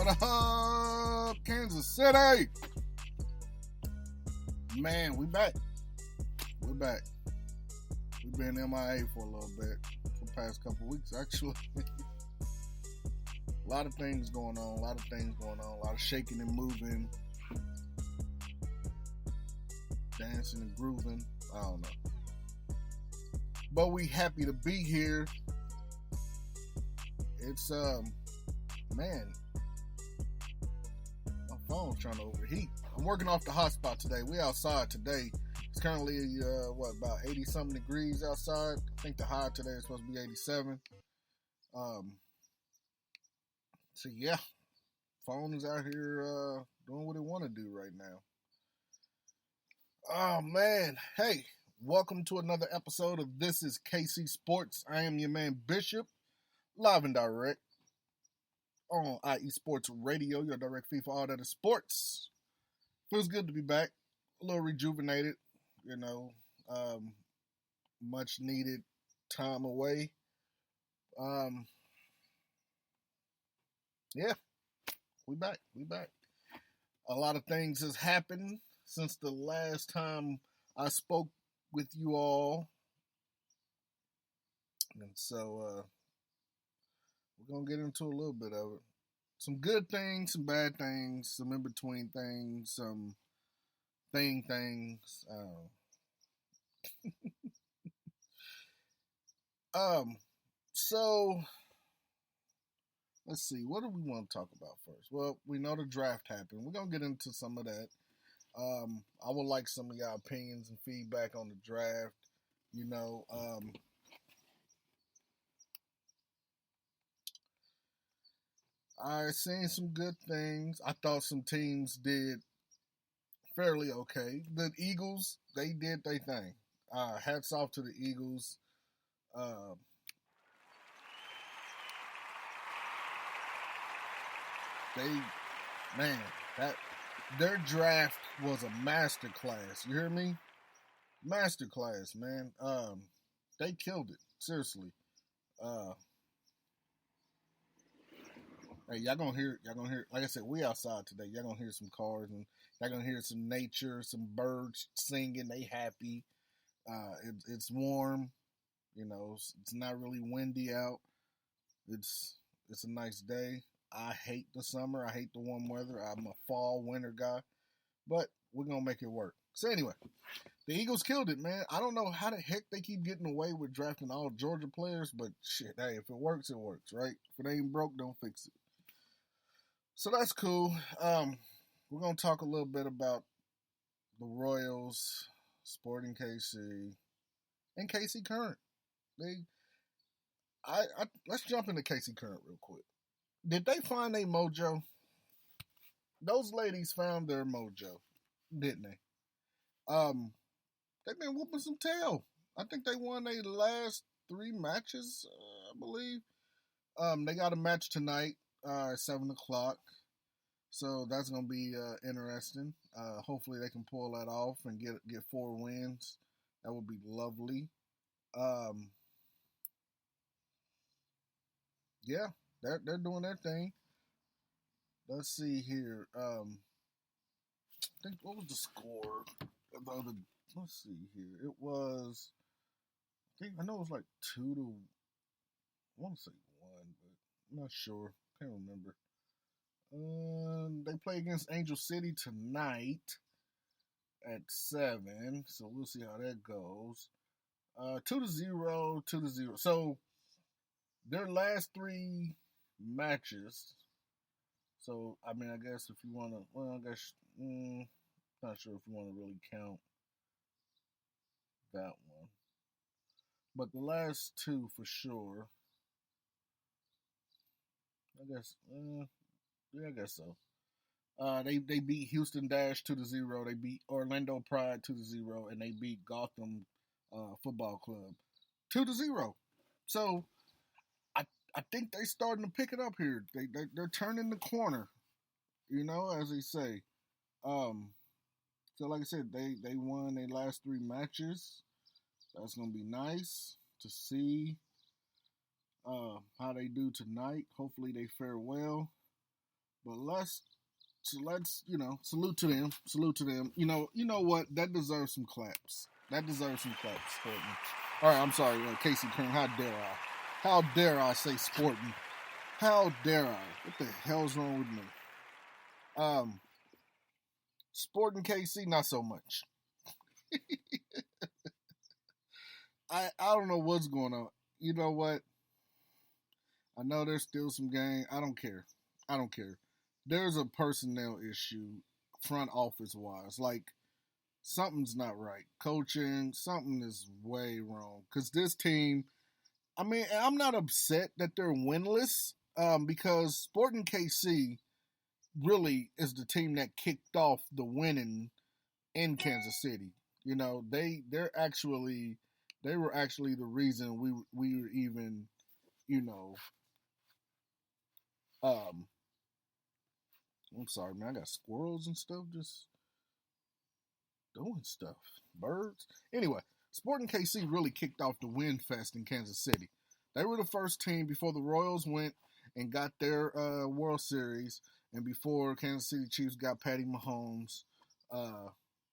What up, Kansas City? Man, we back. We're back. We've been M.I.A. for a little bit, for the past couple weeks, actually. A lot of things going on, a lot of shaking and moving, dancing and grooving. I don't know. But we happy to be here. It's, man, my phone's trying to overheat. I'm working off the hotspot today. We outside today. It's currently, about 80-something degrees outside. I think the high today is supposed to be 87. So, yeah, phone is out here doing what it want to do right now. Oh, man. Hey, welcome to another episode of This is KC Sports. I am your man, Bishop, live and direct on I.E. Sports Radio, your direct feed for all that is sports. Feels good to be back. A little rejuvenated, much needed time away. Yeah, we back. A lot of things has happened since the last time I spoke with you all. And so we're going to get into a little bit of it. Some good things, some bad things, some in-between things, some things. So let's see. What do we want to talk about first? Well, we know the draft happened. We're going to get into some of that. I would like some of y'all opinions and feedback on the draft. I seen some good things. I thought some teams did fairly okay. The Eagles, they did their thing. Hats off to the Eagles. Their draft was a masterclass. You hear me? Masterclass, man. They killed it. Seriously. Hey, y'all gonna hear, like I said, we outside today. Y'all gonna hear some cars and y'all gonna hear some nature, some birds singing. They happy. It's warm. It's not really windy out. It's a nice day. I hate the summer. I hate the warm weather. I'm a fall, winter guy. But we're going to make it work. So anyway, the Eagles killed it, man. I don't know how the heck they keep getting away with drafting all Georgia players, but shit, hey, if it works, right? If it ain't broke, don't fix it. So that's cool. We're going to talk a little bit about the Royals, Sporting KC, and KC Current. Let's jump into KC Current real quick. Did they find a mojo? Those ladies found their mojo, didn't they? They've been whooping some tail. I think they won their last 3 matches, I believe. They got a match tonight at 7 o'clock. So that's going to be interesting. Hopefully they can pull that off and get 4 wins. That would be lovely. Yeah, they're doing their thing. Let's see here. I think what was the score? Let's see here. It was. I know it was like 2-. I want to say 1, but I'm not sure. Can't remember. They play against Angel City tonight at 7, so we'll see how that goes. 2-0, 2-0. So their last 3 matches. So I mean, I guess if you want to, not sure if you want to really count that one, but the last 2 for sure. I guess, I guess so. They beat Houston Dash 2-0. They beat Orlando Pride 2-0, and they beat Gotham Football Club 2-0. So I think they're starting to pick it up here. They're turning the corner, as they say. So like I said, they won their last 3 matches. That's gonna be nice to see how they do tonight. Hopefully they fare well. But let's salute to them. Salute to them. You know what? That deserves some claps. That deserves some claps, Sporting. All right, I'm sorry, Casey Kern. How dare I? How dare I say Sporting? How dare I? What the hell's wrong with me? Um, Sporting KC, not so much. I don't know what's going on. You know what? I know there's still some game. I don't care. I don't care. There's a personnel issue, front office wise. Like something's not right. Coaching, something is way wrong. Because this team, I mean, I'm not upset that they're winless. Because Sporting KC really is the team that kicked off the winning in Kansas City. You know, they were actually the reason we were even, you know, um I'm sorry, man, I got squirrels and stuff just doing stuff. Birds. Anyway, Sporting KC really kicked off the win fest in Kansas City. They were the first team before the Royals went and got their World Series, and before Kansas City Chiefs got Patty Mahomes. Uh,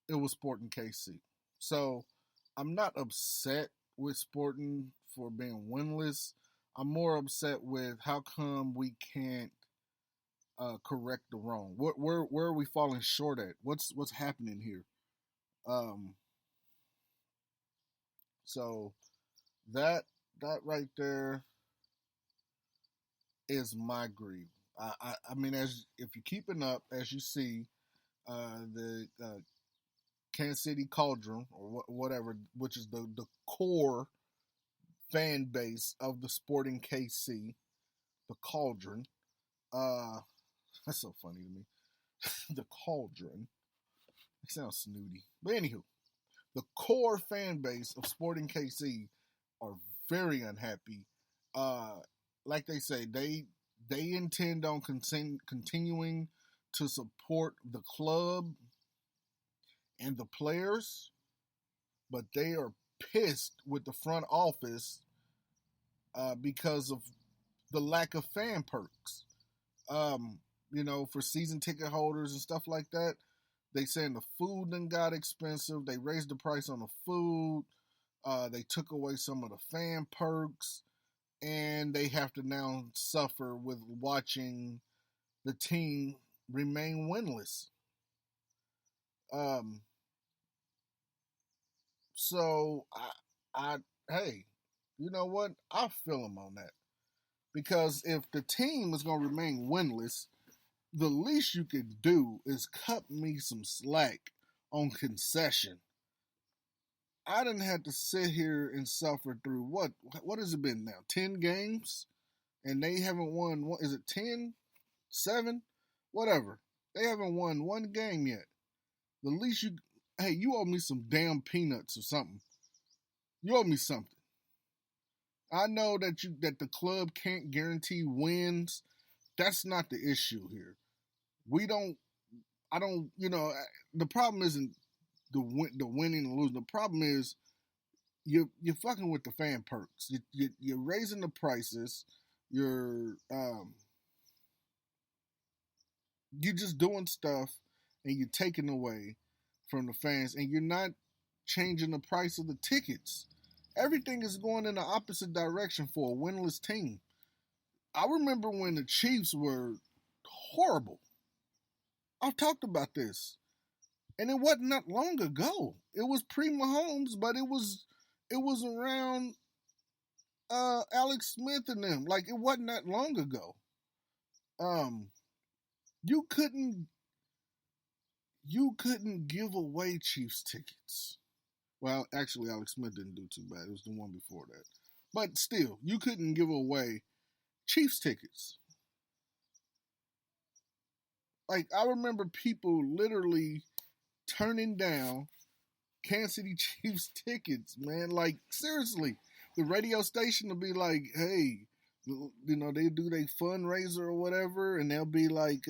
it was Sporting KC. So I'm not upset with Sporting for being winless. I'm more upset with how come we can't correct the wrong. Where are we falling short at? What's happening here? Um, so that that right there is my grief. I mean, as if you're keeping up, as you see, the Kansas City Cauldron or whatever, which is the core fan base of the Sporting KC, the Cauldron. Uh, that's so funny to me. The Cauldron. It sounds snooty, but anywho, the core fan base of Sporting KC are very unhappy. Uh, like they say, they intend on continuing to support the club and the players, but they are pissed with the front office because of the lack of fan perks. For season ticket holders and stuff like that, they saying the food then got expensive. They raised the price on the food. They took away some of the fan perks, and they have to now suffer with watching the team remain winless. Um, so hey, you know what? I feel them on that because if the team is going to remain winless, the least you could do is cut me some slack on concession. I didn't have to sit here and suffer through what has it been now? 10 games? And they haven't won, what is it, 10? 7? Whatever. They haven't won one game yet. The least hey, you owe me some damn peanuts or something. You owe me something. I know that the club can't guarantee wins. That's not the issue here. We don't, I don't, the problem isn't the winning and losing. The problem is you're fucking with the fan perks. You're raising the prices. You're just doing stuff, and you're taking away from the fans, and you're not changing the price of the tickets. Everything is going in the opposite direction for a winless team. I remember when the Chiefs were horrible. I've talked about this, and it wasn't that long ago. It was pre-Mahomes, but it was around Alex Smith and them. Like it wasn't that long ago. Um, you couldn't give away Chiefs tickets. Well, actually, Alex Smith didn't do too bad. It was the one before that. But still, you couldn't give away Chiefs tickets. Like I remember people literally turning down Kansas City Chiefs tickets, man. Like seriously, the radio station will be like, "Hey, they do their fundraiser or whatever, and they'll be like,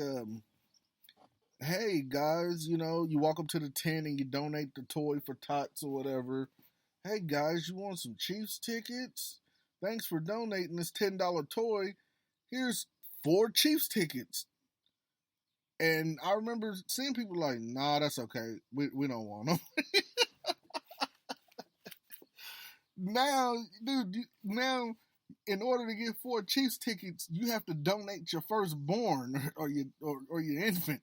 hey guys, you walk up to the tent and you donate the toy for tots or whatever. Hey guys, you want some Chiefs tickets? Thanks for donating this $10 toy. Here's 4 Chiefs tickets. And I remember seeing people like, nah, that's okay. We don't want them. Now, dude, now in order to get 4 Chiefs tickets, you have to donate your firstborn or your infant.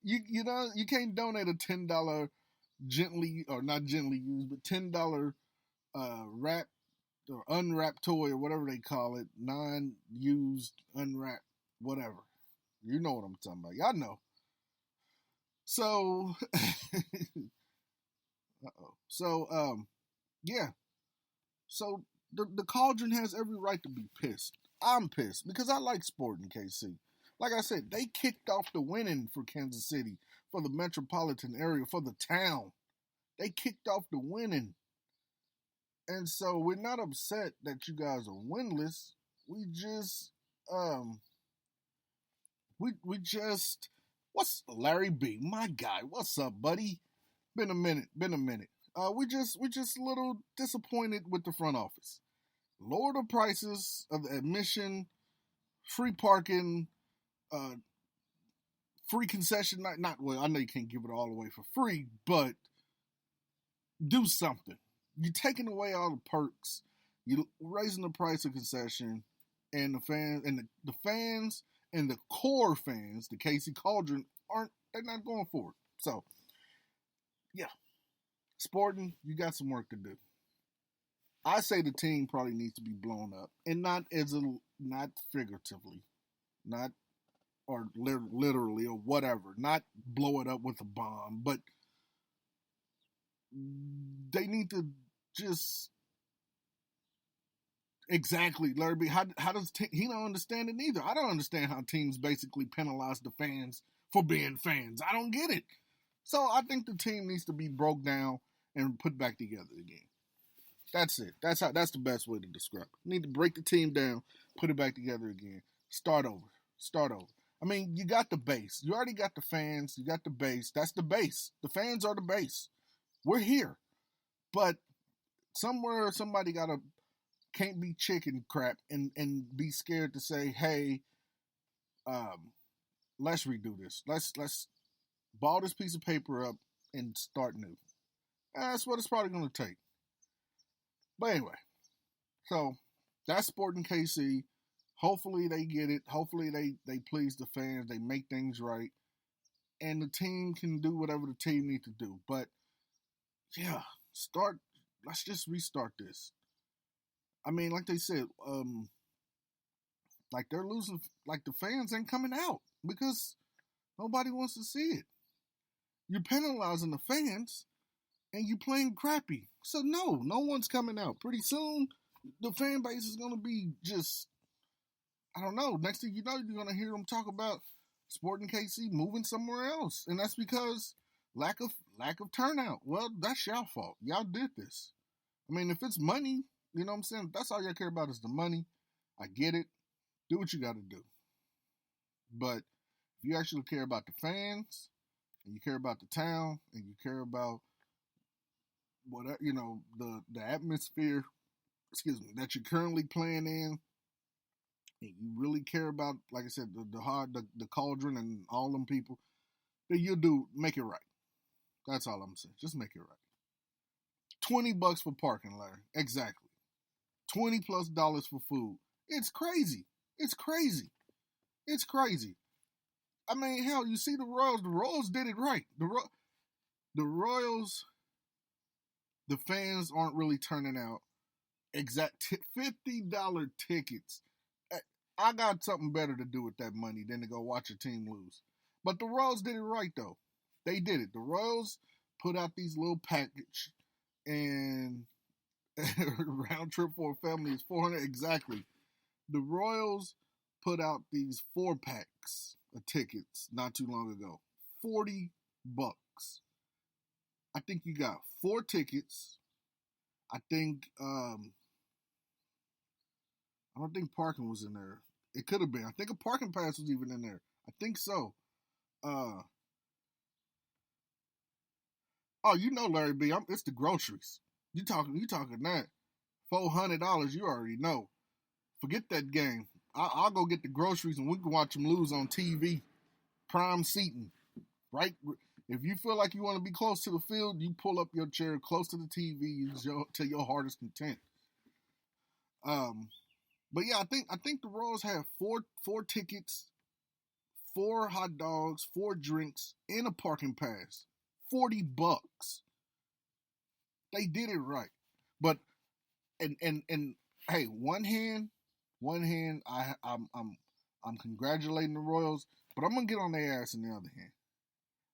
You know you can't donate a $10 gently or not gently used, but $10 wrapped or unwrapped toy or whatever they call it, non-used, unwrapped, whatever. You know what I'm talking about. Y'all know. So, yeah. So the Cauldron has every right to be pissed. I'm pissed because I like Sporting KC. Like I said, they kicked off the winning for Kansas City, for the metropolitan area, for the town. They kicked off the winning. And so we're not upset that you guys are winless. We just we just what's Larry B, my guy, what's up, buddy? Been a minute. We just a little disappointed with the front office. Lower the prices of the admission, free parking, uh, free concession. Not well. I know you can't give it all away for free, but do something. You're taking away all the perks. You're raising the price of concession, and the fans and the core fans, the KC Cauldron, they're not going for it. So, yeah, Sporting, you got some work to do. I say the team probably needs to be blown up, and not figuratively, not or literally or whatever, not blow it up with a bomb, but they need to just exactly Larry B. How does he don't understand it neither? I don't understand how teams basically penalize the fans for being fans. I don't get it. So I think the team needs to be broke down and put back together again. That's it. That's the best way to describe it. You need to break the team down, put it back together again. Start over. I mean, you got the base. You already got the fans. You got the base. That's the base. The fans are the base. We're here. But somewhere somebody can't be chicken crap and be scared to say, hey, let's redo this. Let's ball this piece of paper up and start new. That's what it's probably going to take. But anyway, so that's Sporting KC. Hopefully they get it. Hopefully they please the fans. They make things right. And the team can do whatever the team needs to do. But, yeah, let's just restart this. I mean, like they said, like they're losing, like the fans ain't coming out because nobody wants to see it. You're penalizing the fans and you playing crappy. So no one's coming out. Pretty soon, the fan base is going to be just, I don't know. Next thing you know, you're going to hear them talk about Sporting KC moving somewhere else. And that's because lack of turnout. Well, that's y'all fault. Y'all did this. I mean, if it's money, you know what I'm saying? That's all y'all care about is the money. I get it. Do what you got to do. But if you actually care about the fans, and you care about the town, and you care about what the atmosphere, that you're currently playing in, and you really care about, like I said, the Cauldron and all them people, then you'll make it right. That's all I'm saying. Just make it right. $20 for parking, Larry. Exactly. $20+ for food. It's crazy. I mean, hell, you see the Royals. The Royals did it right. The Royals, the fans aren't really turning out. Exact $50 tickets. I got something better to do with that money than to go watch a team lose. But the Royals did it right, though. They did it. The Royals put out these little package, and round trip for a family is $400 exactly. The Royals put out these 4-packs of tickets not too long ago. $40. I think you got 4 tickets. I think I don't think parking was in there. It could have been. I think a parking pass was even in there. I think so. Oh, you know, Larry B. It's the groceries. You talking that $400? You already know. Forget that game. I'll go get the groceries and we can watch them lose on TV. prime seating, right? If you feel like you want to be close to the field, you pull up your chair close to the TV till your heart is content. Um, but yeah, I think the Royals have four tickets, 4 hot dogs, 4 drinks, and a parking pass. $40. They did it right. But and hey, one hand, I'm congratulating the Royals, but I'm gonna get on their ass in the other hand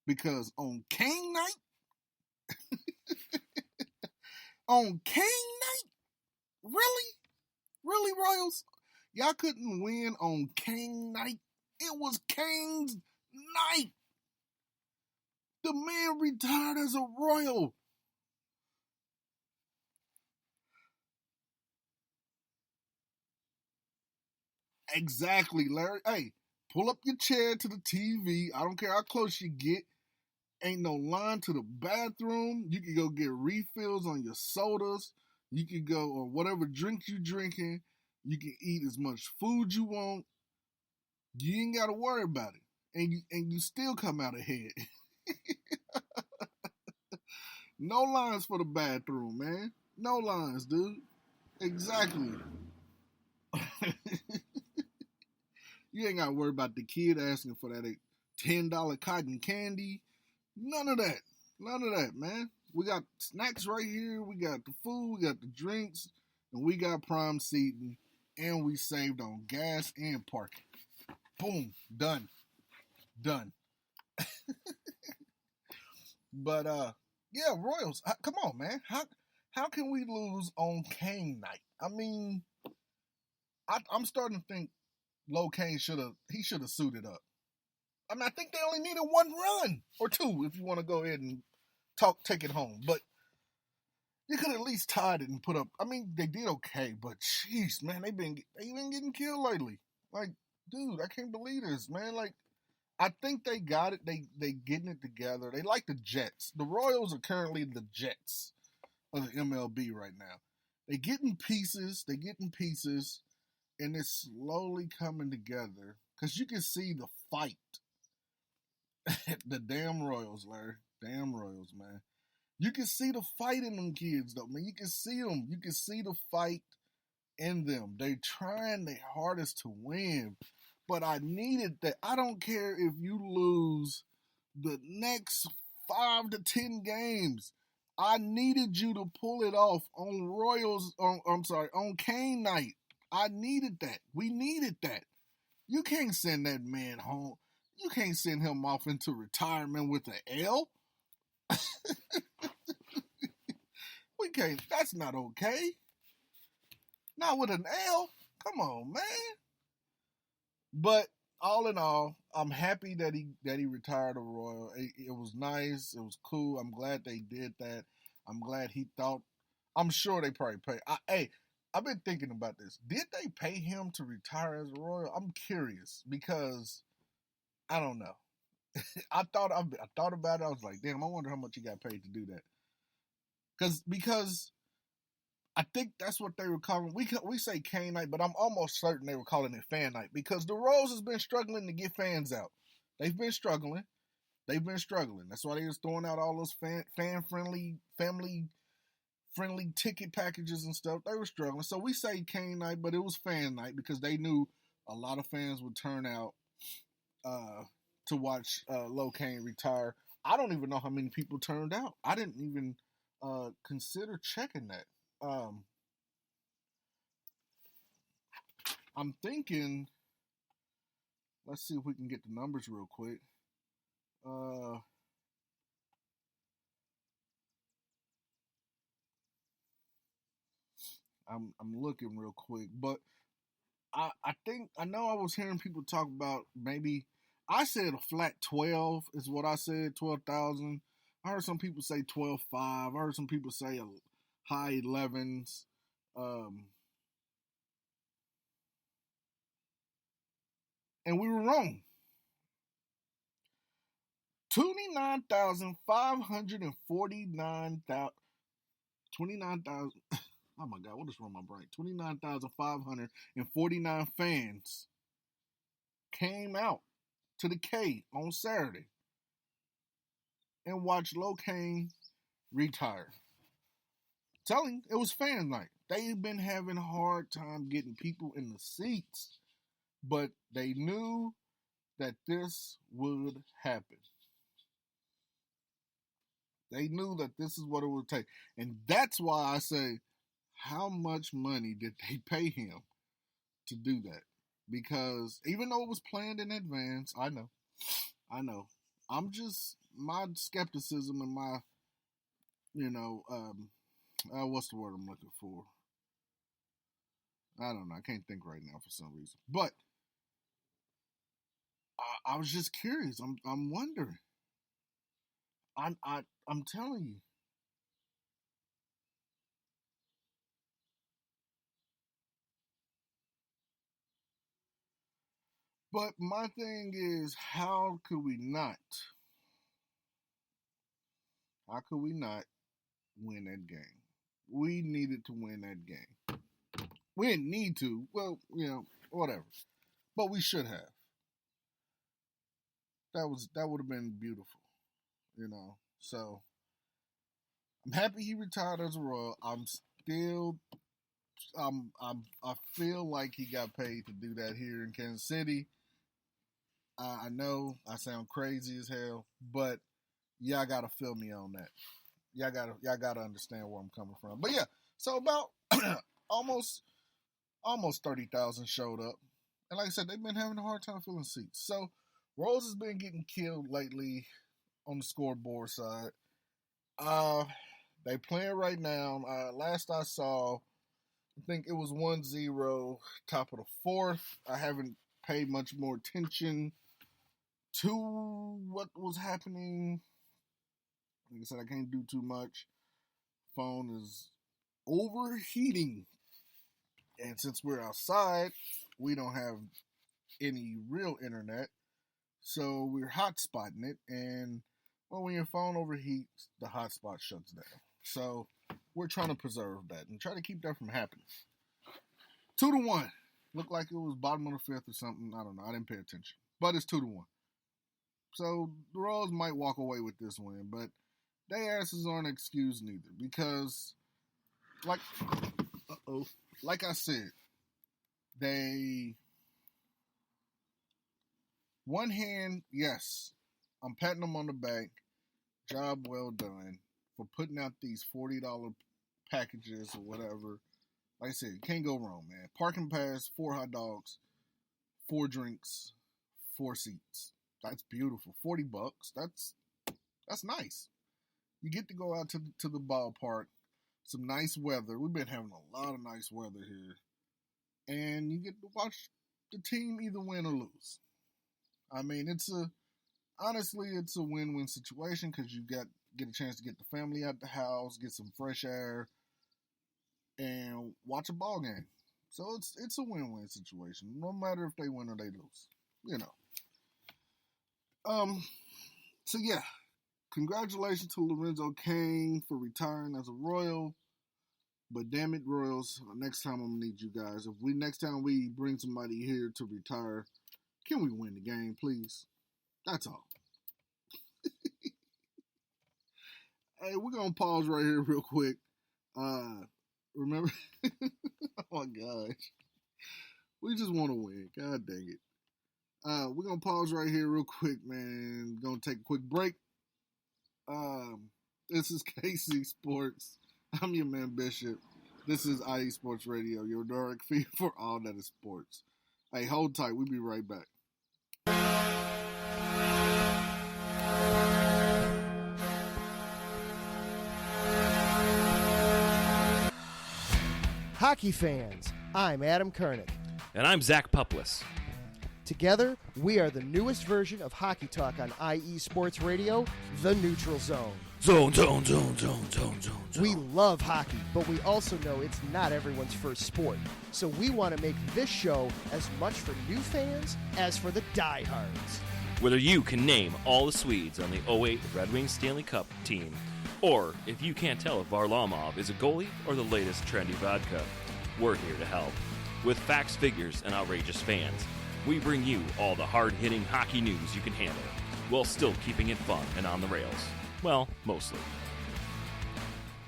because on Caine night, really, really Royals, y'all couldn't win on Caine night. It was Caine's night. The man retired as a Royal. Exactly, Larry. Hey, pull up your chair to the TV. I don't care how close you get. Ain't no line to the bathroom. You can go get refills on your sodas. You can go or whatever drink you drinking. You can eat as much food you want. You ain't gotta worry about it. And you still come out ahead. No lines for the bathroom, man. No lines, dude. Exactly. You ain't gotta worry about the kid asking for that $10 cotton candy. None of that. None of that, man. We got snacks right here. We got the food. We got the drinks. And we got prime seating. And we saved on gas and parking. Boom. Done. Done. But yeah, Royals. Come on, man. How can we lose on Caine night? I mean, I'm starting to think Caine should have suited up. I mean, I think they only needed 1 run or 2 if you want to go ahead and take it home. But you could at least tied it and put up. I mean, they did okay, but jeez, man, they been getting killed lately. Like, dude, I can't believe this, man. Like, I think they got it. They getting it together. They like the Jets. The Royals are currently the Jets of the MLB right now. They getting pieces. They getting pieces, and it's slowly coming together because you can see the fight. The damn Royals, Larry. Damn Royals, man. You can see the fight in them kids, though, man. You can see them. You can see the fight in them. They trying their hardest to win. But I needed that. I don't care if you lose the next 5 to 10 games. I needed you to pull it off on on Caine night. I needed that. We needed that. You can't send that man home. You can't send him off into retirement with an L. We can't. That's not okay. Not with an L. Come on, man. But all in all, I'm happy that he retired a Royal. It was nice. It was cool. I'm glad they did that. I'm glad he thought. I'm sure they probably paid. I've been thinking about this. Did they pay him to retire as a Royal? I'm curious because I don't know. I thought about it. I was like, damn. I wonder how much he got paid to do that. Because I think that's what they were calling. We say Caine night, but I'm almost certain they were calling it fan night because the Rose has been struggling to get fans out. They've been struggling. That's why they was throwing out all those fan friendly, family friendly ticket packages and stuff. They were struggling. So we say Caine night, but it was fan night because they knew a lot of fans would turn out to watch Caine retire. I don't even know how many people turned out. I didn't even consider checking that. I'm thinking. Let's see if we can get the numbers real quick. Uh, I'm looking real quick, but I think I know I was hearing people talk about maybe I said a flat 12 is what I said, 12,000. I heard some people say 12.5. I heard some people say a high 11s. Um, and we were wrong. 29,549,000. 29,000. Oh my God, what is wrong with my brain? 29,549 fans came out to the K on Saturday and watch Caine retire. Telling it was fan night. They've been having a hard time getting people in the seats, but they knew that this would happen. They knew that this is what it would take. And that's why I say, how much money did they pay him to do that? Because even though it was planned in advance, I know. I'm just, my skepticism and my, what's the word I'm looking for? I don't know. I can't think right now for some reason. But I was just curious. I'm wondering. I'm telling you. But my thing is, how could we not? How could we not win that game? We needed to win that game. We didn't need to. Well, whatever. But we should have. That would have been beautiful. So I'm happy he retired as a Royal. I feel like he got paid to do that here in Kansas City. I know I sound crazy as hell, but y'all gotta feel me on that. Y'all gotta understand where I'm coming from. But yeah, so about almost 30,000 showed up, and like I said, they've been having a hard time filling seats. So Rose has been getting killed lately on the scoreboard side. They playing right now. Last I saw, I think it was 1-0, top of the fourth. I haven't paid much more attention to what was happening. Like I said, I can't do too much. Phone is overheating. And since we're outside, we don't have any real internet. So we're hotspotting it. And when your phone overheats, the hotspot shuts down. So we're trying to preserve that and try to keep that from happening. 2-1. Looked like it was bottom of the fifth or something. I don't know. I didn't pay attention. But it's 2-1. So the Royals might walk away with this win, but their asses aren't excused neither. Because, like I said, one hand, yes, I'm patting them on the back. Job well done for putting out these $40 packages or whatever. Like I said, you can't go wrong, man. Parking pass, 4 hot dogs, 4 drinks, 4 seats. That's beautiful. $40. That's nice. You get to go out to the ballpark. Some nice weather. We've been having a lot of nice weather here. And you get to watch the team either win or lose. I mean, honestly, it's a win-win situation because you get a chance to get the family out the house, get some fresh air, and watch a ball game. So it's a win-win situation, no matter if they win or they lose. So yeah, congratulations to Lorenzo Caine for retiring as a Royal. But damn it, Royals, next time I'm gonna need you guys. Next time we bring somebody here to retire, can we win the game, please? That's all. Hey, we're gonna pause right here real quick. Remember? Oh my gosh. We just want to win. God dang it. We're going to pause right here real quick, man. We're going to take a quick break. This is KC Sports. I'm your man, Bishop. This is IE Sports Radio, your direct feed for all that is sports. Hey, hold tight. We'll be right back. Hockey fans, I'm Adam Kernick. And I'm Zach Puplis. Together, we are the newest version of Hockey Talk on IE Sports Radio, The Neutral Zone. Zone. We love hockey, but we also know it's not everyone's first sport. So we want to make this show as much for new fans as for the diehards. Whether you can name all the Swedes on the 08 Red Wings Stanley Cup team, or if you can't tell if Varlamov is a goalie or the latest trendy vodka, we're here to help. With facts, figures, and outrageous fans, we bring you all the hard-hitting hockey news you can handle, while still keeping it fun and on the rails. Well, mostly.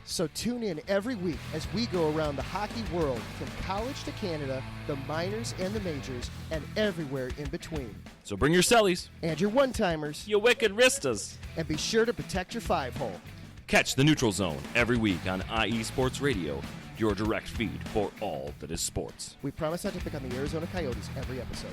So tune in every week as we go around the hockey world, from college to Canada, the minors and the majors, and everywhere in between. So bring your cellies. And your one-timers. You wicked wristas. And be sure to protect your 5-hole. Catch the Neutral Zone every week on I.E. Sports Radio, your direct feed for all that is sports. We promise not to pick on the Arizona Coyotes every episode.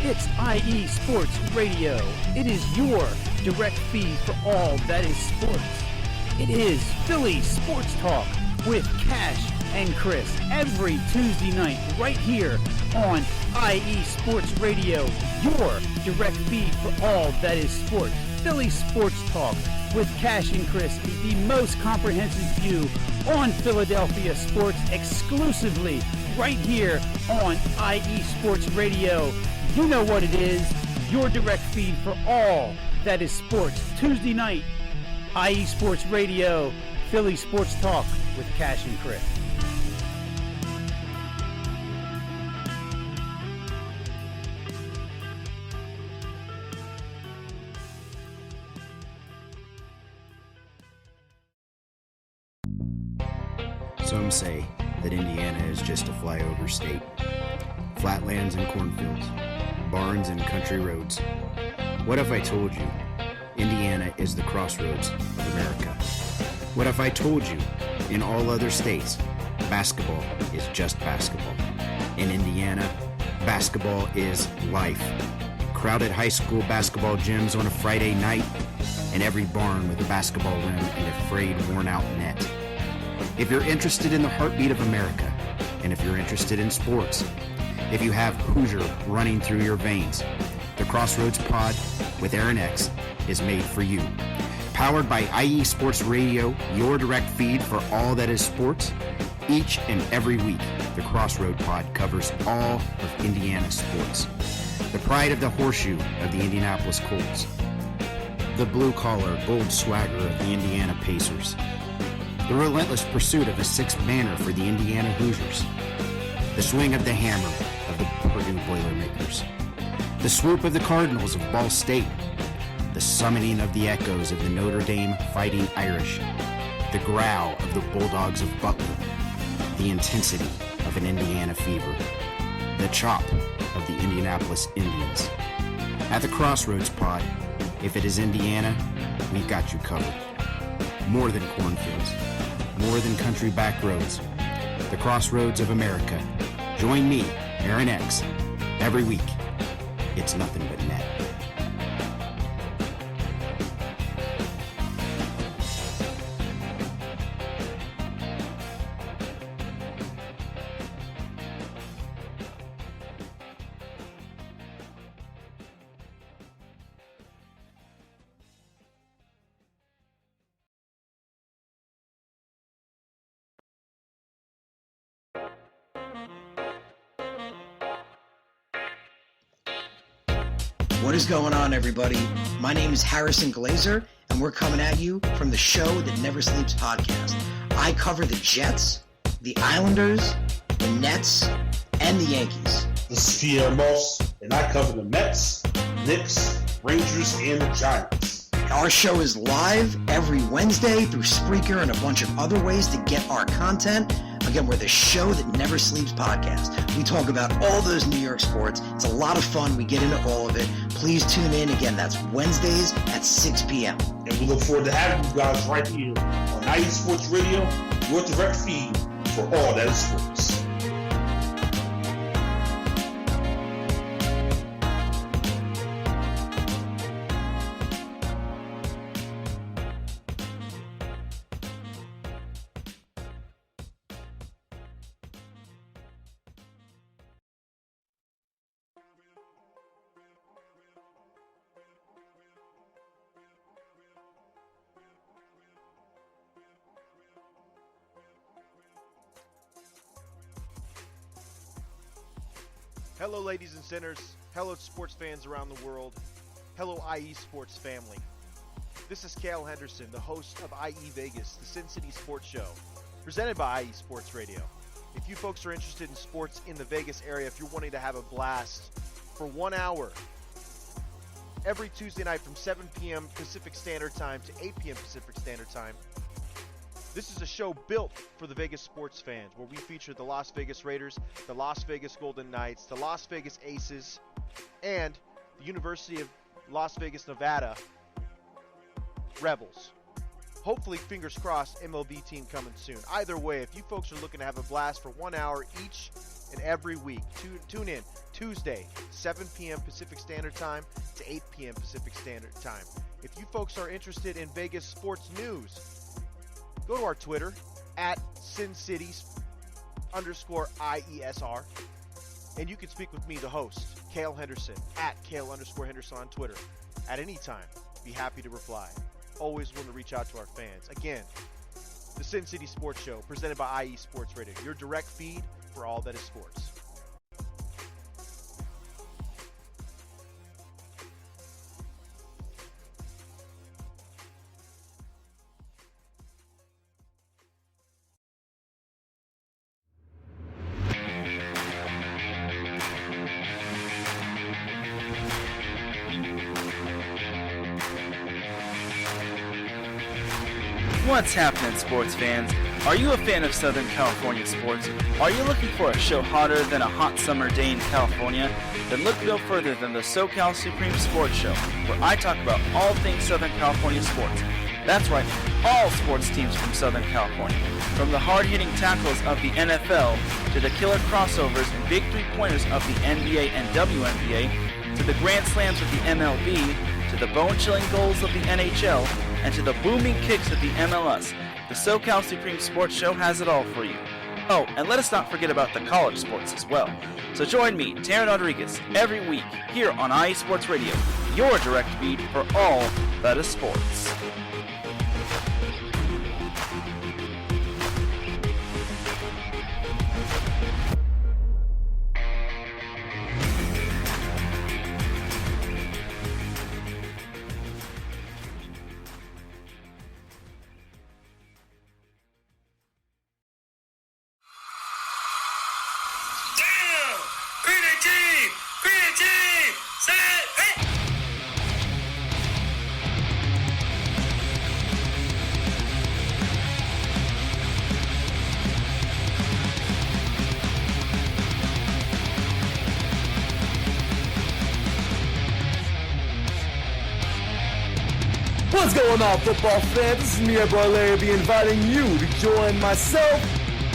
It's IE Sports Radio. It is your direct feed for all that is sports. It is Philly Sports Talk with Cash and Chris every Tuesday night right here on IE Sports Radio, your direct feed for all that is sports. Philly Sports Talk with Cash and Chris is the most comprehensive view on Philadelphia sports, exclusively right here on IE Sports Radio. You know what it is, your direct feed for all that is sports. Tuesday night, IE Sports Radio, Philly Sports Talk with Cash and Chris. Some say that Indiana is just a flyover state. Flatlands and cornfields, barns and country roads. What if I told you Indiana is the crossroads of America? What if I told you in all other states, basketball is just basketball? In Indiana, basketball is life. Crowded high school basketball gyms on a Friday night, and every barn with a basketball rim and a frayed, worn-out net. If you're interested in the heartbeat of America, and if you're interested in sports, if you have Hoosier running through your veins, the Crossroads Pod with Aaron X is made for you. Powered by IE Sports Radio, your direct feed for all that is sports. Each and every week, the Crossroad Pod covers all of Indiana sports. The pride of the horseshoe of the Indianapolis Colts. The blue-collar, bold swagger of the Indiana Pacers. The relentless pursuit of a sixth banner for the Indiana Hoosiers. The swing of the hammer of the Purdue Boilermakers. The swoop of the Cardinals of Ball State. The summoning of the echoes of the Notre Dame Fighting Irish. The growl of the Bulldogs of Butler. The intensity of an Indiana fever. The chop of the Indianapolis Indians. At the Crossroads Pod, if it is Indiana, we've got you covered. More than cornfields. More than country back roads. The Crossroads of America. Join me, Aaron X, every week. It's nothing but net. What is going on, everybody? My name is Harrison Glazer, and we're coming at you from the Show That Never Sleeps podcast. I cover the Jets, the Islanders, the Nets, and the Yankees. This is Pierre Moss, and I cover the Mets, Knicks, Rangers, and the Giants. Our show is live every Wednesday through Spreaker and a bunch of other ways to get our content. Again, we're the Show That Never Sleeps podcast. We talk about all those New York sports. It's a lot of fun. We get into all of it. Please tune in. Again, that's Wednesdays at 6 p.m. And we look forward to having you guys right here on IE Sports Radio, your direct feed for all that is sports. Hello, ladies and sinners. Hello, sports fans around the world. Hello, IE Sports family. This is Caine Henderson, the host of IE Vegas, the Sin City Sports Show, presented by IE Sports Radio. If you folks are interested in sports in the Vegas area, if you're wanting to have a blast for 1 hour, every Tuesday night from 7 p.m. Pacific Standard Time to 8 p.m. Pacific Standard Time, this is a show built for the Vegas sports fans, where we feature the Las Vegas Raiders, the Las Vegas Golden Knights, the Las Vegas Aces, and the University of Las Vegas, Nevada Rebels. Hopefully, fingers crossed, MLB team coming soon. Either way, if you folks are looking to have a blast for 1 hour each and every week, tune in Tuesday, 7 p.m. Pacific Standard Time to 8 p.m. Pacific Standard Time. If you folks are interested in Vegas sports news, go to our Twitter, at SinCities_IESR, and you can speak with me, the host, Caine Henderson, at Caine_Henderson on Twitter, at any time. Be happy to reply. Always willing to reach out to our fans. Again, the Sin City Sports Show, presented by IE Sports Radio, your direct feed for all that is sports. What's happening, sports fans? Are you a fan of Southern California sports? Are you looking for a show hotter than a hot summer day in California? Then look no further than the SoCal Supreme Sports Show, where I talk about all things Southern California sports. That's right, all sports teams from Southern California. From the hard-hitting tackles of the NFL, to the killer crossovers and big three-pointers of the NBA and WNBA, to the grand slams of the MLB, to the bone-chilling goals of the NHL, and to the booming kicks of the MLS, the SoCal Supreme Sports Show has it all for you. Oh, and let us not forget about the college sports as well. So join me, Taryn Rodriguez, every week here on IE Sports Radio, your direct feed for all that is sports. What's going on, football fans? This is me, your boy Larry, inviting you to join myself,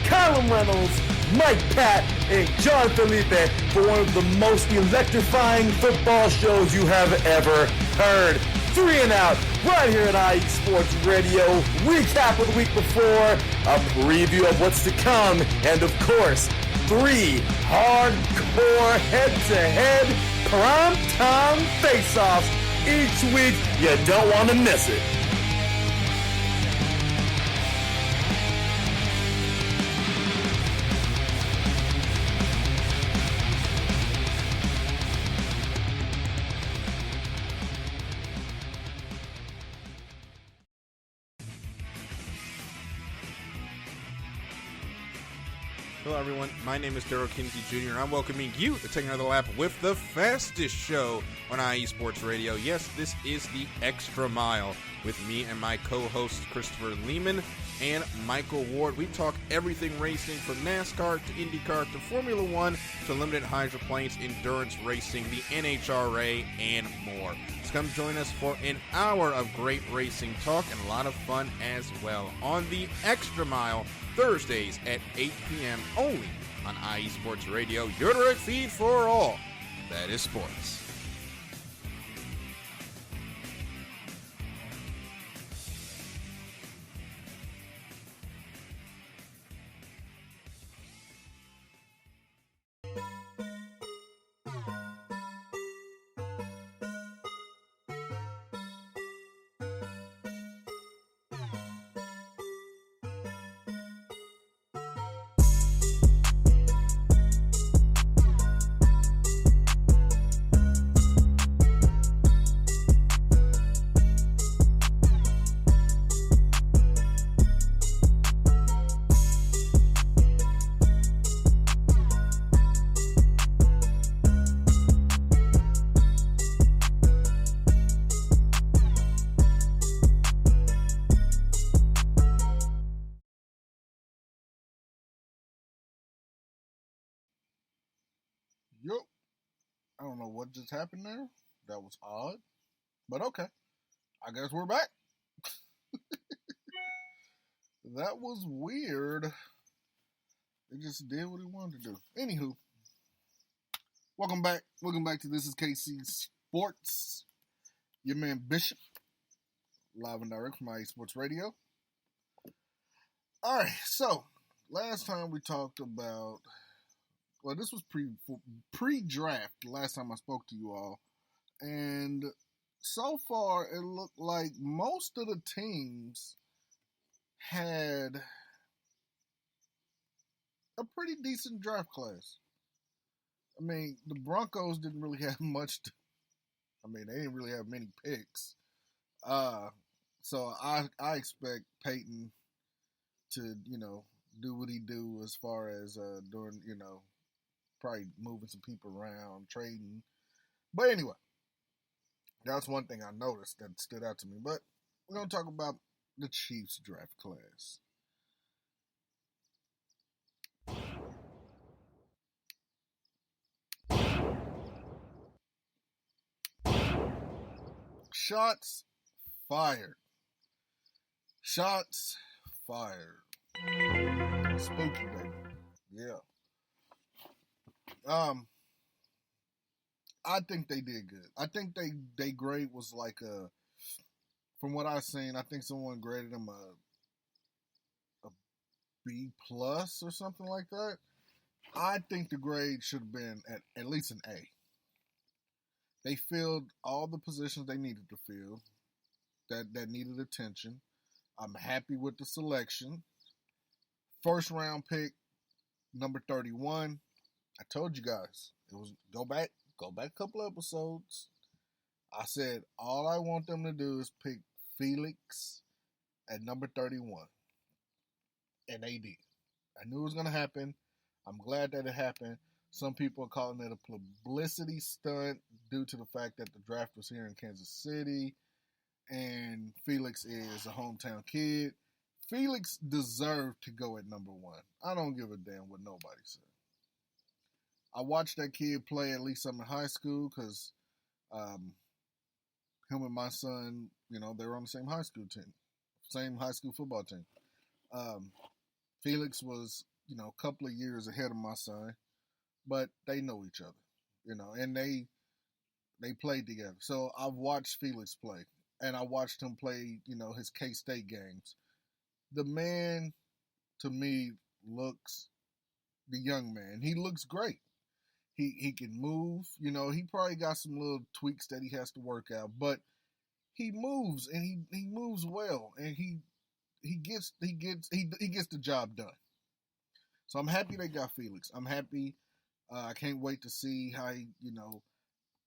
Callum Reynolds, Mike Pat, and John Felipe for one of the most electrifying football shows you have ever heard. 3 and Out, right here at IE Sports Radio. Recap of the week before, a preview of what's to come, and of course, 3 hardcore head-to-head prime-time face-offs each week. You don't want to miss it. Hello, everyone. My name is Daryl Kinsey Jr., and I'm welcoming you to take another lap with the fastest show on IE Sports Radio. Yes, this is the Extra Mile with me and my co-hosts Christopher Lehman and Michael Ward. We talk everything racing from NASCAR to IndyCar to Formula One to limited hydroplanes, endurance racing, the NHRA, and more. So come join us for an hour of great racing talk and a lot of fun as well on the Extra Mile, Thursdays at 8 p.m. only on IE Sports Radio, your direct feed for all that is sports. Yup. I don't know what just happened there. That was odd. But okay. I guess we're back. That was weird. It just did what it wanted to do. Anywho. Welcome back. Welcome back to This is KC Sports. Your man Bishop. Live and direct from M.I.A Sports Radio. Alright, so last time we talked about, well, this was pre-draft, the last time I spoke to you all. And so far, it looked like most of the teams had a pretty decent draft class. I mean, the Broncos didn't really have much they didn't really have many picks. So I expect Peyton to, do what he do as far as doing, probably moving some people around, trading. But anyway, that's one thing I noticed that stood out to me. But we're going to talk about the Chiefs draft class. Shots fired. Shots fired. Spooky, baby. Yeah. I think they did good. I think they grade was like from what I've seen, I think someone graded them a B plus or something like that. I think the grade should have been at least an A. They filled all the positions they needed to fill that needed attention. I'm happy with the selection. First round pick, number 31. I told you guys, it was go back a couple episodes. I said all I want them to do is pick Felix at number 31. And they did. I knew it was going to happen. I'm glad that it happened. Some people are calling it a publicity stunt due to the fact that the draft was here in Kansas City and Felix is a hometown kid. Felix deserved to go at number 1. I don't give a damn what nobody said. I watched that kid play at least some in high school because him and my son, they were on the same high school team, same high school football team. Felix was, a couple of years ahead of my son, but they know each other, and they played together. So I've watched Felix play, and I watched him play, his K-State games. The man, to me, the young man, he looks great. He can move, he probably got some little tweaks that he has to work out, but he moves and he moves well, and he gets the job done. So I'm happy they got Felix. I'm happy. I can't wait to see how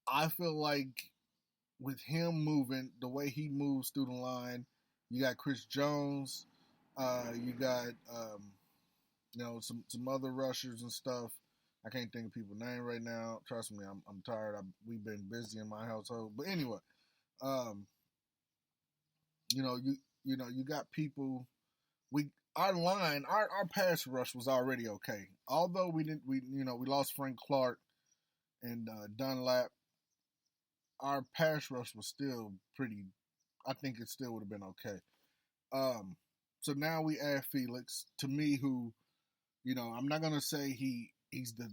I feel like with him moving the way he moves through the line, you got Chris Jones, you got some other rushers and stuff. I can't think of people's name right now. Trust me, I'm tired. We've been busy in my household. But anyway, you got people. Our line, our pass rush was already okay. Although we lost Frank Clark and Dunlap. Our pass rush was still pretty. I think it still would have been okay. So now we add Felix, to me, who, I'm not gonna say he's the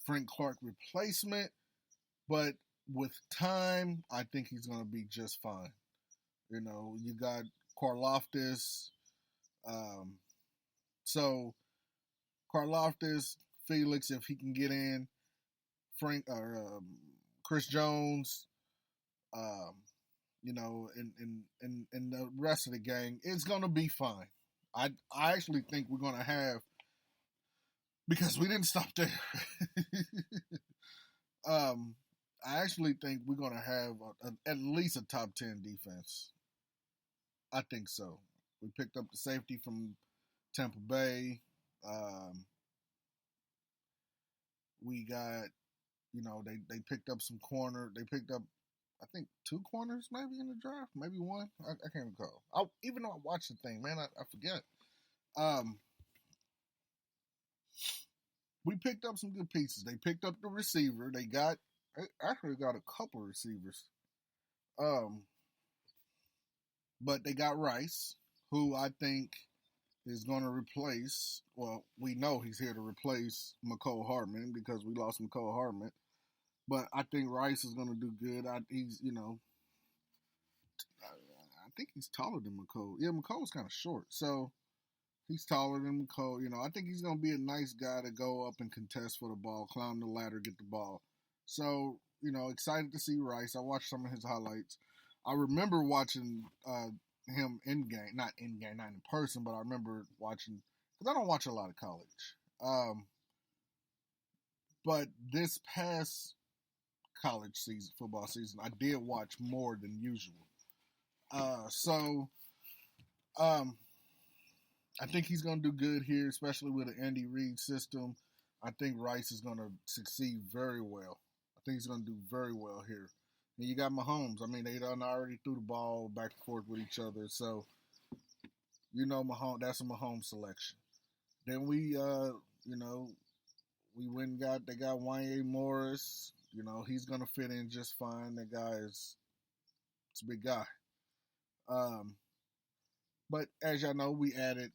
Frank Clark replacement, but with time, I think he's gonna be just fine. You got Karlaftis. So Karlaftis, Felix, if he can get in, Chris Jones, and the rest of the gang, it's gonna be fine. I actually think we're gonna have, because we didn't stop there. I actually think we're gonna have at least a top 10 defense. I think so. We picked up the safety from Tampa Bay. We got, they picked up some corner. They picked up, I think, 2 corners maybe in the draft, maybe 1. I can't recall. Even though I watched the thing, man, I forget. we picked up some good pieces. They picked up the receiver. They actually got a couple receivers. But they got Rice, who I think is going to replace, well, we know he's here to replace McCole Hardman because we lost McCole Hardman. But I think Rice is going to do good. I think he's taller than McCole. Yeah, McCole's kind of short. So he's taller than McCole. I think he's going to be a nice guy to go up and contest for the ball, climb the ladder, get the ball. So, excited to see Rice. I watched some of his highlights. I remember watching him not in person, but I remember watching, because I don't watch a lot of college. But this past college season, football season, I did watch more than usual. I think he's going to do good here, especially with the Andy Reid system. I think Rice is going to succeed very well. I think he's going to do very well here. And you got Mahomes. I mean, they done already threw the ball back and forth with each other. So, Mahomes, that's a Mahomes selection. Then we went and they got M.I.A. Morris. He's going to fit in just fine. That guy it's a big guy. But as y'all know, we added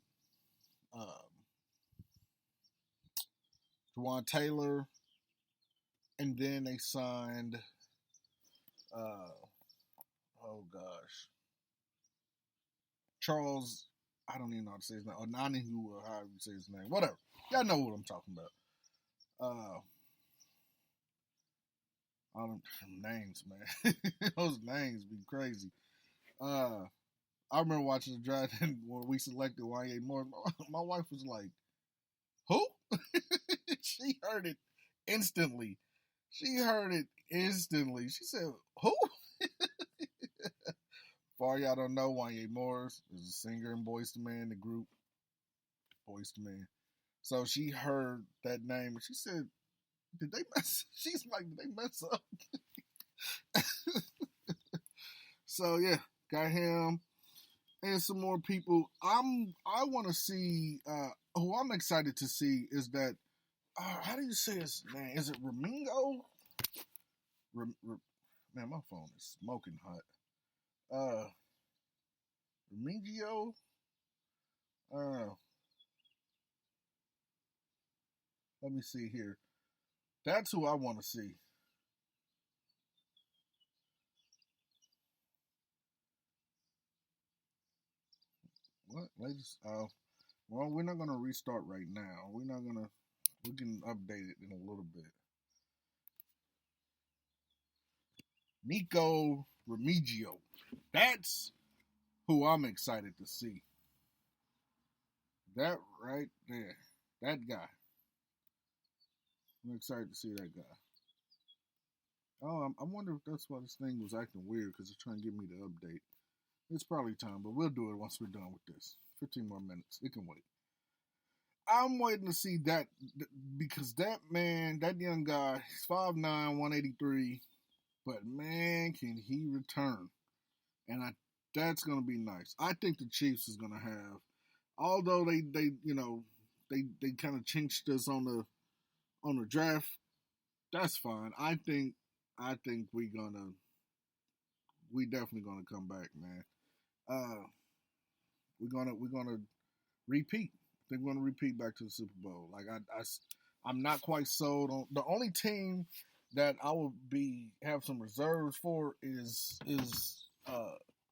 Juwan Taylor, and then they signed Charles, I don't even know how to say his name, or Nanihu, or however you say his name, whatever. Y'all know what I'm talking about. All them names, man. Those names be crazy. I remember watching the draft and when we selected M.I.A. Moore, my wife was like, who? She heard it instantly. She said, who? For y'all don't know, M.I.A. Morris is a singer in Boyz II Men, the group Boyz II Men. So she heard that name and she said, did they mess? She's like, did they mess up? So yeah, got him and some more people. I want to see. Who I'm excited to see is that. How do you say his name? Is it Ramingo? Man, my phone is smoking hot. Remigio. Let me see here. That's who I want to see. What? Well, we're not going to restart right now. We can update it in a little bit. Nico Remigio. That's who I'm excited to see. That right there. That guy. I'm excited to see that guy. Oh, I wonder if that's why this thing was acting weird, because it's trying to give me the update. It's probably time, but we'll do it once we're done with this. 15 more minutes. It can wait. I'm waiting to see that, because that man, that young guy, he's 5'9", 183, but man, can he return. And that's going to be nice. I think the Chiefs is going to have, although they kind of chinched us on the draft, that's fine. I think we definitely gonna come back, man. We're gonna repeat. I think we're gonna repeat back to the Super Bowl. Like I'm not quite sold on. The only team that I would have some reserves for is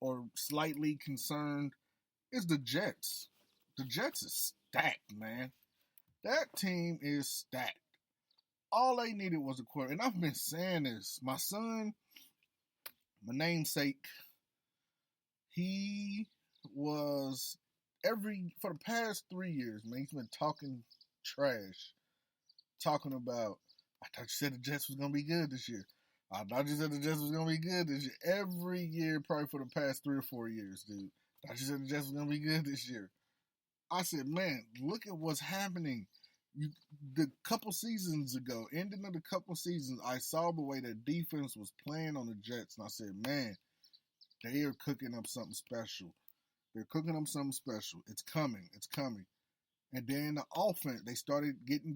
or slightly concerned is the Jets. The Jets is stacked, man. That team is stacked. All they needed was a quarterback. And I've been saying this. My son, my namesake, he was for the past 3 years, man, he's been talking trash. Talking about, I thought you said the Jets was going to be good this year. I thought you said the Jets was going to be good this year. Every year, probably for the past 3 or 4 years, dude. I thought you said the Jets was going to be good this year. I said, man, look at what's happening. The couple seasons ago, ending of the couple seasons, I saw the way that defense was playing on the Jets, and I said, man, they are cooking up something special. They're cooking up something special. It's coming. It's coming. And then the offense, they started getting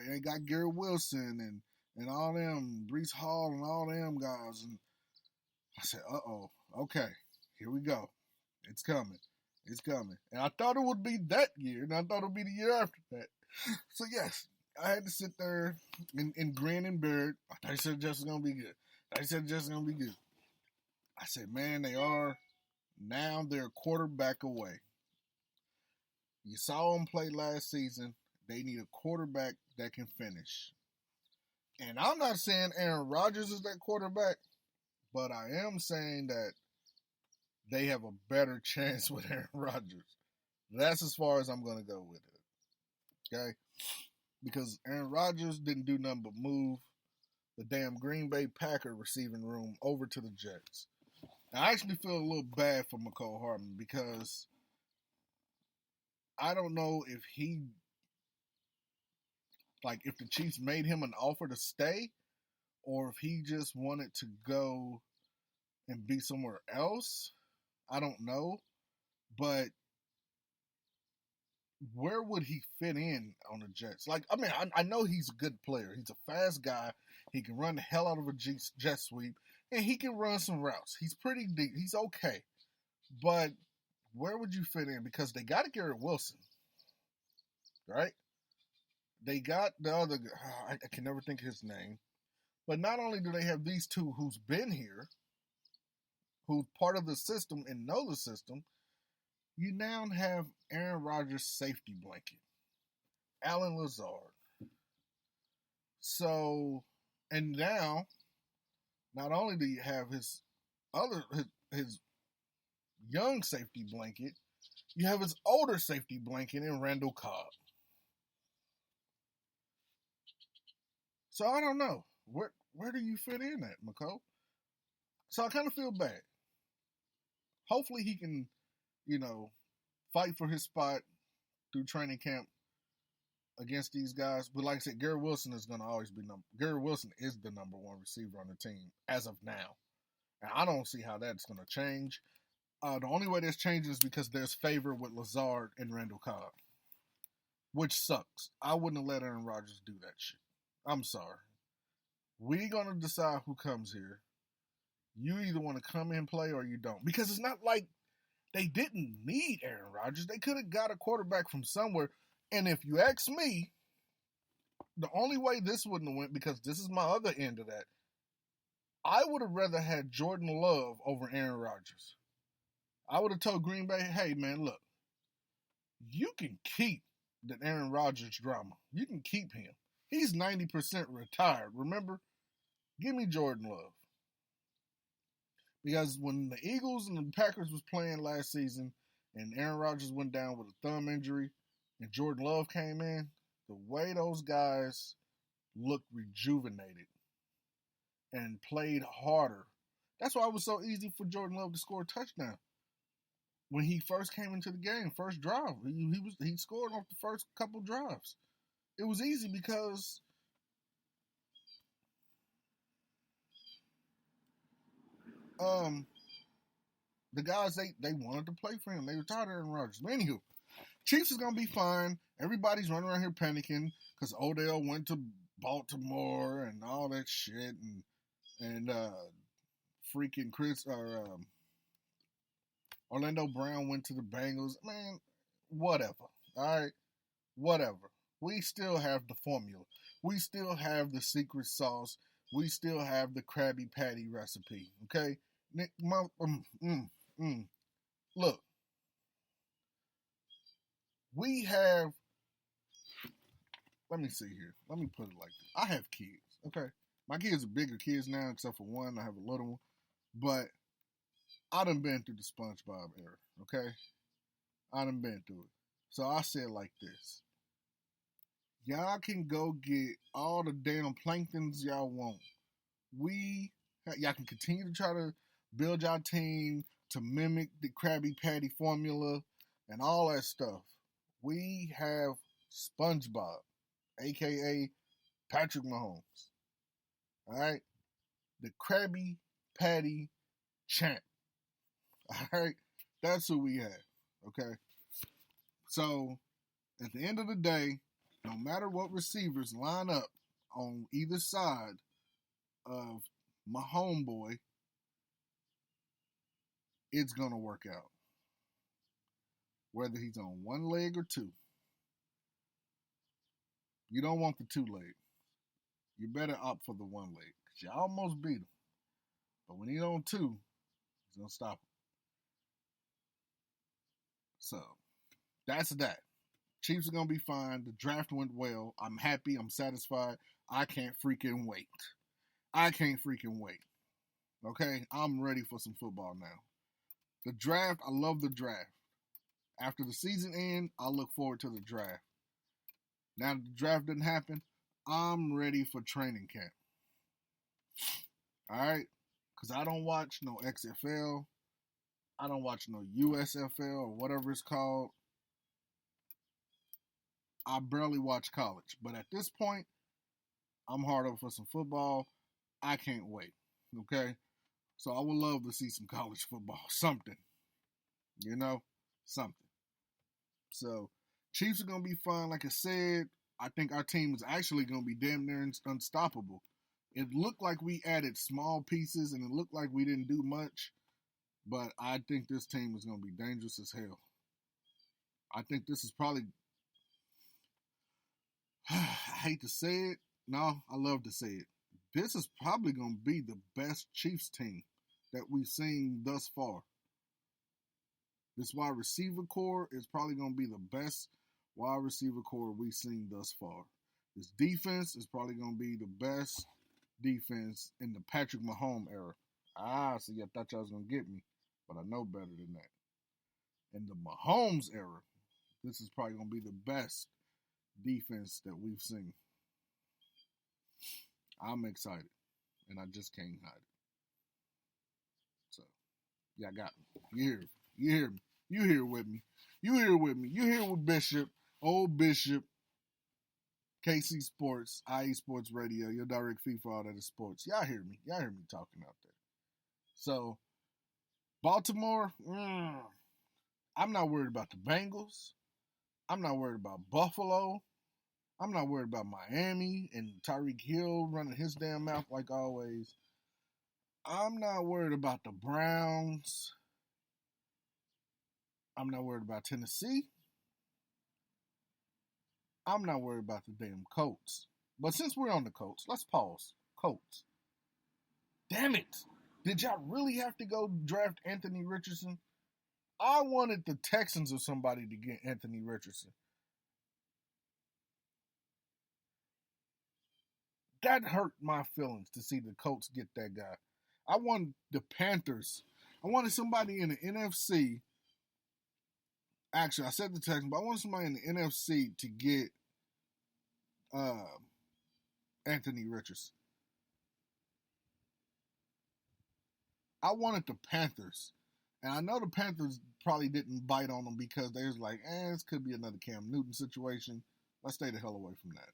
they got Gary Wilson and all them, Brees Hall and all them guys. And I said, okay, here we go. It's coming. It's coming. And I thought it would be that year, and I thought it would be the year after that. So, yes, I had to sit there and grin and bear it. I thought he said just going to be good. I said just going to be good. I said, man, they are. Now they're a quarterback away. You saw them play last season. They need a quarterback that can finish. And I'm not saying Aaron Rodgers is that quarterback, but I am saying that they have a better chance with Aaron Rodgers. That's as far as I'm going to go with it. Okay? Because Aaron Rodgers didn't do nothing but move the damn Green Bay Packer receiving room over to the Jets. I actually feel a little bad for McCole Hardman because I don't know if if the Chiefs made him an offer to stay or if he just wanted to go and be somewhere else. I don't know. But where would he fit in on the Jets? I know he's a good player. He's a fast guy. He can run the hell out of a jet sweep. And he can run some routes. He's pretty deep. He's okay. But where would you fit in? Because they got Garrett Wilson. Right? They got the other guy. I can never think of his name. But not only do they have these two who's been here, who's part of the system and know the system, you now have Aaron Rodgers' safety blanket, Allen Lazard. So, and now, not only do you have his young safety blanket, you have his older safety blanket in Randall Cobb. So I don't know. Where do you fit in at, McCole? So I kind of feel bad. Hopefully he can, fight for his spot through training camp against these guys. But like I said, Gary Wilson is going to always be Gary Wilson is the number one receiver on the team as of now. And I don't see how that's going to change. The only way that's changing is because there's favor with Lazard and Randall Cobb, which sucks. I wouldn't have let Aaron Rodgers do that shit. I'm sorry. We're going to decide who comes here. You either want to come in and play or you don't. Because it's not like they didn't need Aaron Rodgers. They could have got a quarterback from somewhere. And if you ask me, the only way this wouldn't have went, because this is my other end of that, I would have rather had Jordan Love over Aaron Rodgers. I would have told Green Bay, hey, man, look, you can keep the Aaron Rodgers drama. You can keep him. He's 90% retired, remember? Give me Jordan Love. Because when the Eagles and the Packers was playing last season and Aaron Rodgers went down with a thumb injury and Jordan Love came in, the way those guys looked rejuvenated and played harder. That's why it was so easy for Jordan Love to score a touchdown. When he first came into the game, first drive, he scored off the first couple drives. It was easy because the guys, they wanted to play for him. They retired Aaron Rodgers. But anywho, Chiefs is going to be fine. Everybody's running around here panicking because Odell went to Baltimore and all that shit. And freaking Orlando Brown went to the Bengals. Man, whatever. All right? Whatever. We still have the formula. We still have the secret sauce. We still have the Krabby Patty recipe. Okay? Look. We have, let me see here. Let me put it like this. I have kids. Okay? My kids are bigger kids now, except for one. I have a little one. But I done been through the SpongeBob era. Okay? I done been through it. So I say it like this. Y'all can go get all the damn planktons y'all want. Y'all can continue to try to build y'all team to mimic the Krabby Patty formula and all that stuff. We have SpongeBob, a.k.a. Patrick Mahomes. All right? The Krabby Patty champ. All right? That's who we have. Okay? So, At the end of the day, no matter what receivers line up on either side of my homeboy, it's going to work out. Whether he's on one leg or two. You don't want the two leg. You better opt for the one leg. Because you almost beat him. But when he's on two, he's going to stop him. So, that's that. Chiefs are going to be fine. The draft went well. I'm happy. I'm satisfied. I can't freaking wait. Okay? I'm ready for some football now. The draft, I love the draft. After the season ends, I look forward to the draft. Now that the draft didn't happen, I'm ready for training camp. All right? Because I don't watch no XFL. I don't watch no USFL or whatever it's called. I barely watch college. But at this point, I'm hard up for some football. I can't wait. Okay? So I would love to see some college football. Something. You know? Something. So, Chiefs are going to be fun. Like I said, I think our team is actually going to be damn near unstoppable. It looked like we added small pieces, and it looked like we didn't do much. But I think this team is going to be dangerous as hell. I think this is probably... I hate to say it. No, I love to say it. This is probably going to be the best Chiefs team that we've seen thus far. This wide receiver core is probably going to be the best wide receiver core we've seen thus far. This defense is probably going to be the best defense in the Patrick Mahomes era. See, I thought y'all was going to get me, but I know better than that. In the Mahomes era, this is probably going to be the best defense that we've seen. I'm excited, and I just can't hide it. So, yeah, I got me. You hear me. You here with me. You here with Bishop, old Bishop, KC Sports, IE Sports Radio, your direct feed for all that is sports. Y'all hear me. Y'all hear me talking out there. So, Baltimore, I'm not worried about the Bengals. I'm not worried about Buffalo. I'm not worried about Miami and Tyreek Hill running his damn mouth like always. I'm not worried about the Browns. I'm not worried about Tennessee. I'm not worried about the damn Colts. But since we're on the Colts, let's pause. Colts. Damn it. Did y'all really have to go draft Anthony Richardson? I wanted the Texans or somebody to get Anthony Richardson. That hurt my feelings to see the Colts get that guy. I wanted the Panthers. I wanted somebody in the NFC. Actually, I said the Texans, but I wanted somebody in the NFC to get Anthony Richardson. I wanted the Panthers. And I know the Panthers probably didn't bite on them because they was like, this could be another Cam Newton situation. Let's stay the hell away from that.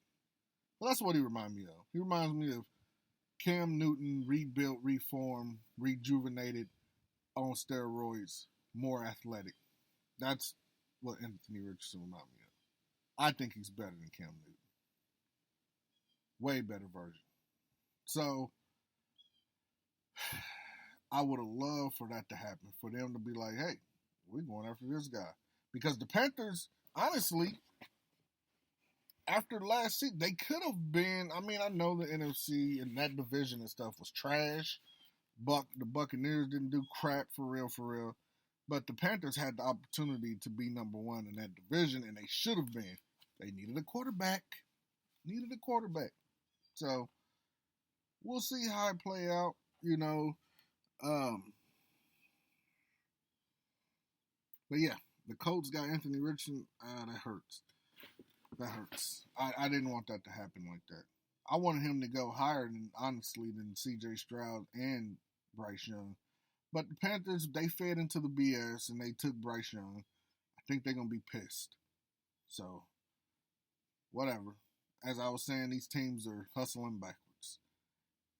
Well, that's what he reminds me of. He reminds me of Cam Newton, rebuilt, reformed, rejuvenated, on steroids, more athletic. That's what Anthony Richardson reminds me of. I think he's better than Cam Newton. Way better version. So, I would have loved for that to happen. For them to be like, hey, we're going after this guy. Because the Panthers, honestly, after last season, they could have been, I know the NFC and that division and stuff was trash. The Buccaneers didn't do crap for real. But the Panthers had the opportunity to be number one in that division, and they should have been. They needed a quarterback. So, we'll see how it play out, But yeah, the Colts got Anthony Richardson. That hurts. I didn't want that to happen like that. I wanted him to go higher than C.J. Stroud and Bryce Young. But the Panthers, they fed into the BS and they took Bryce Young. I think they're going to be pissed. So, whatever. As I was saying, these teams are hustling backwards.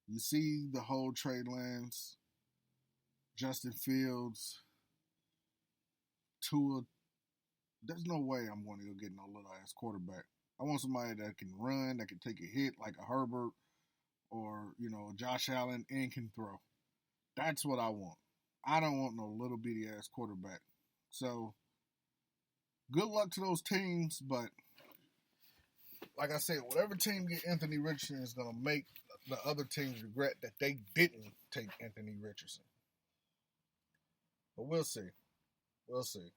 You see the whole Trey Lance, Justin Fields, Tua there's no way I'm going to go get no little ass quarterback. I want somebody that can run, that can take a hit like a Herbert or, Josh Allen and can throw. That's what I want. I don't want no little bitty ass quarterback. So, good luck to those teams, but like I said, whatever team get Anthony Richardson is going to make the other teams regret that they didn't take Anthony Richardson. But we'll see. We'll see.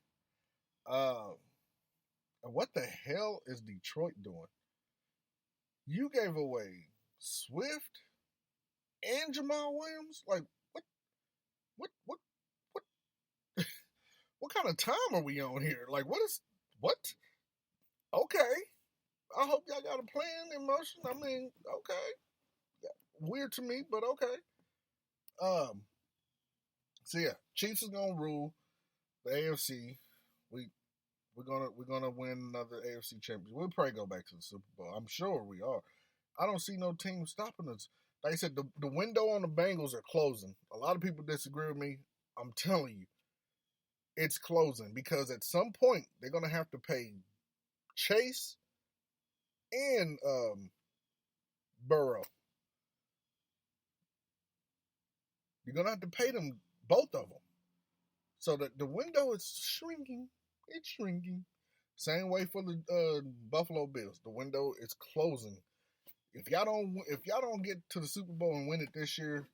What the hell is Detroit doing? You gave away Swift and Jamal Williams? Like, what what kind of time are we on here? Like, what? Okay. I hope y'all got a plan in motion. I mean, okay. Weird to me, but okay. So yeah, Chiefs is gonna rule the AFC. We're gonna win another AFC championship. We'll probably go back to the Super Bowl. I'm sure we are. I don't see no team stopping us. Like I said, the window on the Bengals are closing. A lot of people disagree with me. I'm telling you, it's closing because at some point they're gonna have to pay Chase and Burrow. You're gonna have to pay them, both of them. So that the window is shrinking. It's shrinking. Same way for the Buffalo Bills. The window is closing. If y'all don't get to the Super Bowl and win it this year,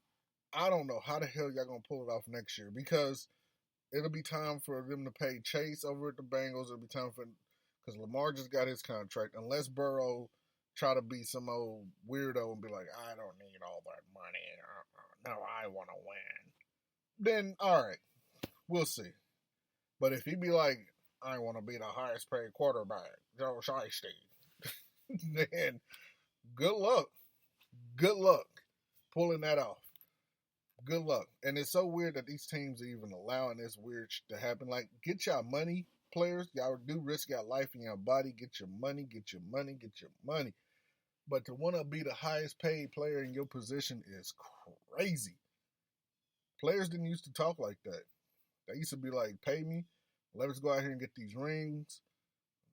I don't know how the hell y'all gonna pull it off next year, because it'll be time for them to pay Chase over at the Bengals. It'll be time because Lamar just got his contract. Unless Burrow try to be some old weirdo and be like, I don't need all that money. No, I want to win. Then, all right, we'll see. But if he be like, I want to be the highest paid quarterback, Joe Shiesty, then good luck. Good luck pulling that off. Good luck. And it's so weird that these teams are even allowing this weird shit to happen. Like, get y'all money, players. Y'all do risk your life and your body. Get your money, get your money, get your money. But to want to be the highest paid player in your position is crazy. Players didn't used to talk like that. They used to be like, pay me. Let us go out here and get these rings.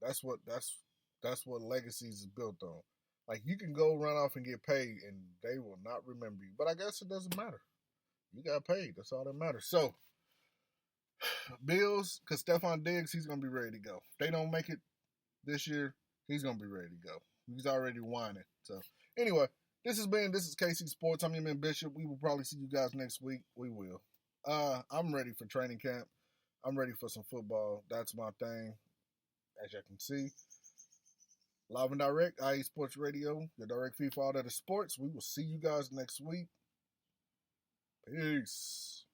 That's what legacies is built on. Like, you can go run off and get paid and they will not remember you. But I guess it doesn't matter. You got paid. That's all that matters. So, Bills, because Stephon Diggs, he's going to be ready to go. If they don't make it this year, he's going to be ready to go. He's already whining. So, anyway, this is KC Sports. I'm your man Bishop. We will probably see you guys next week. We will. I'm ready for training camp. I'm ready for some football. That's my thing, as you can see. Live and direct, IE Sports Radio, your direct feed for all that is sports. We will see you guys next week. Peace.